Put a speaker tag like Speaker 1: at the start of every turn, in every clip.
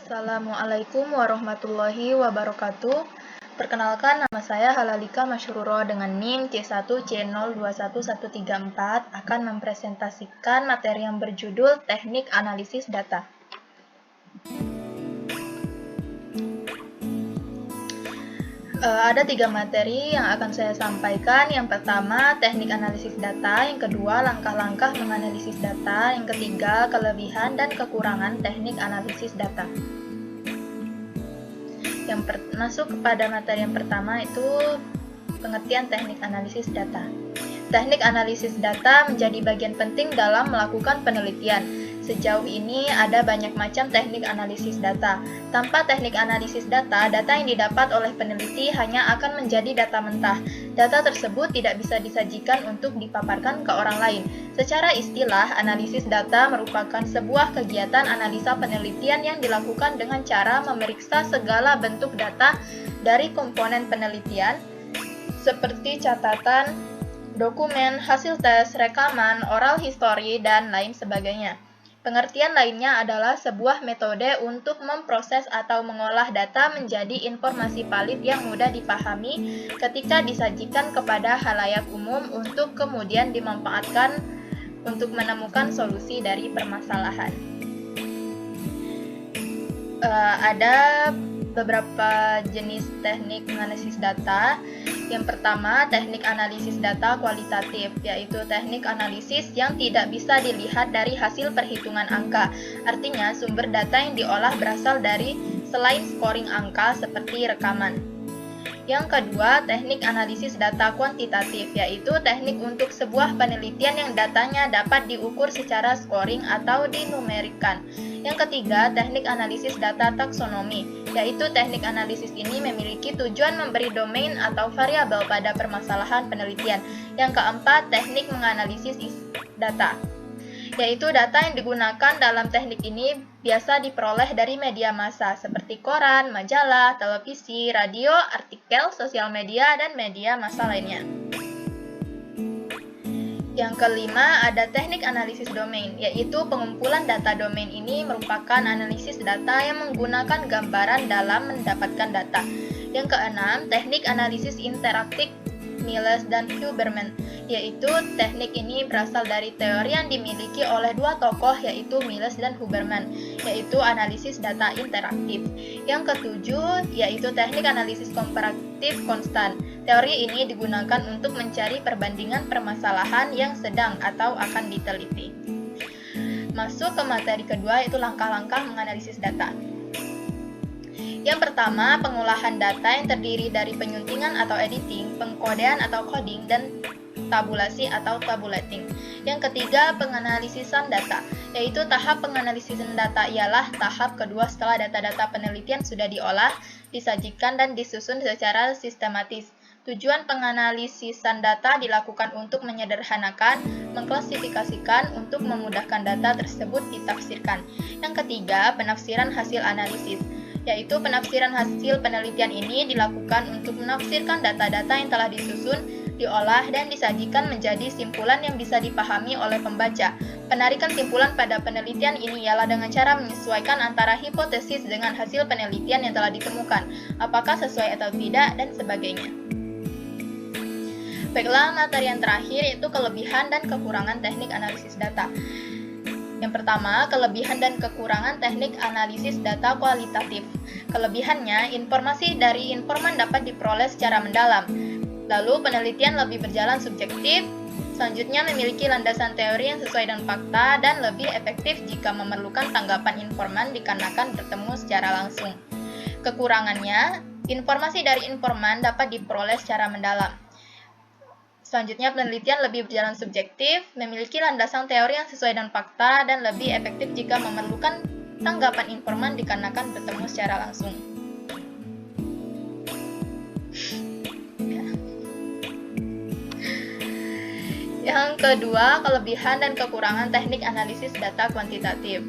Speaker 1: Assalamualaikum warahmatullahi wabarakatuh. Perkenalkan, nama saya Halalika Masyururo dengan NIM C1C021134 akan mempresentasikan materi yang berjudul Teknik Analisis Data. Ada 3 materi yang akan saya sampaikan. Yang pertama, teknik analisis data. Yang kedua, langkah-langkah menganalisis data. Yang ketiga, kelebihan dan kekurangan teknik analisis data. Masuk kepada materi yang pertama, itu pengertian teknik analisis data. Teknik analisis data menjadi bagian penting dalam melakukan penelitian. Sejauh ini ada banyak macam teknik analisis data. Tanpa teknik analisis data, data yang didapat oleh peneliti hanya akan menjadi data mentah. Data tersebut tidak bisa disajikan untuk dipaparkan ke orang lain. Secara istilah, analisis data merupakan sebuah kegiatan analisa penelitian yang dilakukan dengan cara memeriksa segala bentuk data dari komponen penelitian, seperti catatan, dokumen, hasil tes, rekaman, oral history, dan lain sebagainya. Pengertian lainnya adalah sebuah metode untuk memproses atau mengolah data menjadi informasi valid yang mudah dipahami ketika disajikan kepada khalayak umum untuk kemudian dimanfaatkan untuk menemukan solusi dari permasalahan. Ada beberapa jenis teknik analisis data. Yang pertama, teknik analisis data kualitatif, yaitu teknik analisis yang tidak bisa dilihat dari hasil perhitungan angka. Artinya, sumber data yang diolah berasal dari selain scoring angka seperti rekaman. Yang kedua, teknik analisis data kuantitatif, yaitu teknik untuk sebuah penelitian yang datanya dapat diukur secara scoring atau dinumerikan. Yang ketiga, teknik analisis data taksonomi, yaitu teknik analisis ini memiliki tujuan memberi domain atau variabel pada permasalahan penelitian. Yang keempat, teknik menganalisis data, yaitu data yang digunakan dalam teknik ini biasa diperoleh dari media massa seperti koran, majalah, televisi, radio, artikel, sosial media, dan media massa lainnya. Yang kelima, ada teknik analisis domain, yaitu pengumpulan data domain ini merupakan analisis data yang menggunakan gambaran dalam mendapatkan data. Yang keenam, teknik analisis interaktif Miles dan Huberman, yaitu teknik ini berasal dari teori yang dimiliki oleh dua tokoh, yaitu Miles dan Huberman, yaitu analisis data interaktif. Yang ketujuh, yaitu teknik analisis komparatif konstan. Teori ini digunakan untuk mencari perbandingan permasalahan yang sedang atau akan diteliti. Masuk ke materi kedua, yaitu langkah-langkah menganalisis data. Yang pertama, pengolahan data yang terdiri dari penyuntingan atau editing, pengkodean atau coding, dan tabulasi atau tabulating. Yang ketiga, penganalisisan data, yaitu tahap penganalisisan data ialah tahap kedua setelah data-data penelitian sudah diolah, disajikan, dan disusun secara sistematis. Tujuan penganalisisan data dilakukan untuk menyederhanakan, mengklasifikasikan, untuk memudahkan data tersebut ditafsirkan. Yang ketiga, penafsiran hasil analisis, yaitu penafsiran hasil penelitian ini dilakukan untuk menafsirkan data-data yang telah disusun, diolah, dan disajikan menjadi simpulan yang bisa dipahami oleh pembaca. Penarikan simpulan pada penelitian ini ialah dengan cara menyesuaikan antara hipotesis dengan hasil penelitian yang telah ditemukan, apakah sesuai atau tidak, dan sebagainya. Baiklah, materi yang terakhir yaitu kelebihan dan kekurangan teknik analisis data. Yang pertama, kelebihan dan kekurangan teknik analisis data kualitatif. Kelebihannya, informasi dari informan dapat diperoleh secara mendalam. Lalu, penelitian lebih berjalan subjektif. Selanjutnya, memiliki landasan teori yang sesuai dengan fakta dan lebih efektif jika memerlukan tanggapan informan dikarenakan bertemu secara langsung. Kekurangannya, informasi dari informan dapat diperoleh secara mendalam. Selanjutnya, penelitian lebih berjalan subjektif, memiliki landasan teori yang sesuai dengan fakta, dan lebih efektif jika memerlukan tanggapan informan dikarenakan bertemu secara langsung. Yang kedua, kelebihan dan kekurangan teknik analisis data kuantitatif.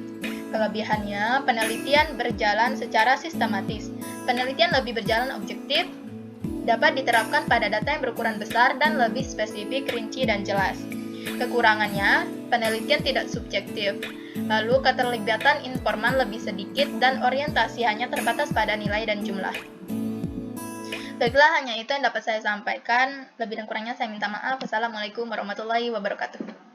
Speaker 1: Kelebihannya, penelitian berjalan secara sistematis. Penelitian lebih berjalan objektif, dapat diterapkan pada data yang berukuran besar dan lebih spesifik, rinci, dan jelas. Kekurangannya, penelitian tidak subjektif. Lalu keterlibatan informan lebih sedikit dan orientasi hanya terbatas pada nilai dan jumlah. Baiklah, hanya itu yang dapat saya sampaikan. Lebih dan kurangnya saya minta maaf. Wassalamualaikum warahmatullahi wabarakatuh.